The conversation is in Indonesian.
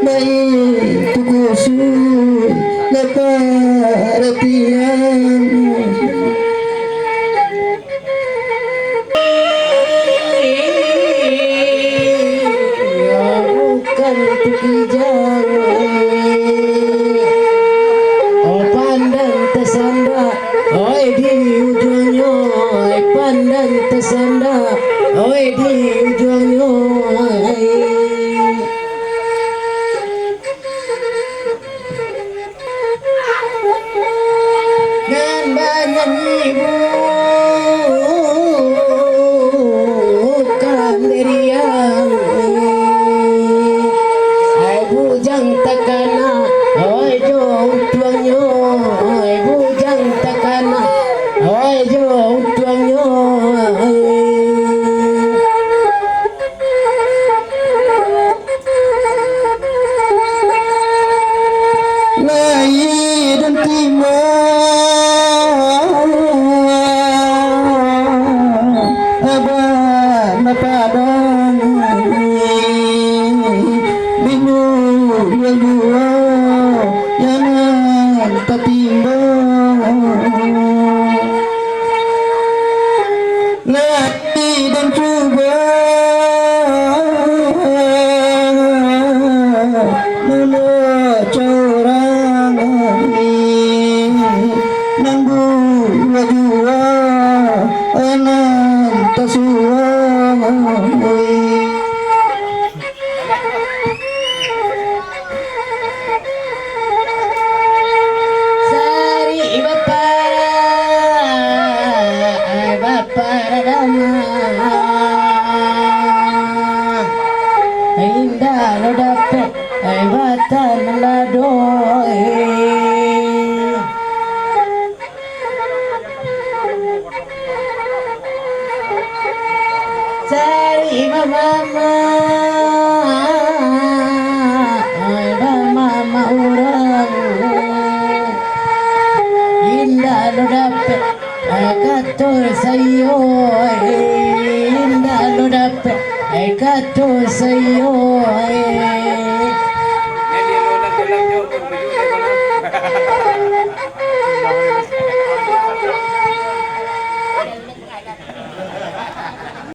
baik tukusu leparatian bukan tukijang oh pandang tersanda oi di ujungnya pandang tersanda oi di ujungnya dan banyak ibu kan diriang ai bujang takana oi jong tuangnya ai bujang takana oi jong tuangnya lahir dan timur abah napadang bingung yang dua yang tertimbang lahir dan coba corang nanggu wajua anan tasua sari bapara dama indah lo dapet batan ladoe cari mama ada mama orang indah lo dapet katul sayo indah lo dapet katul sayo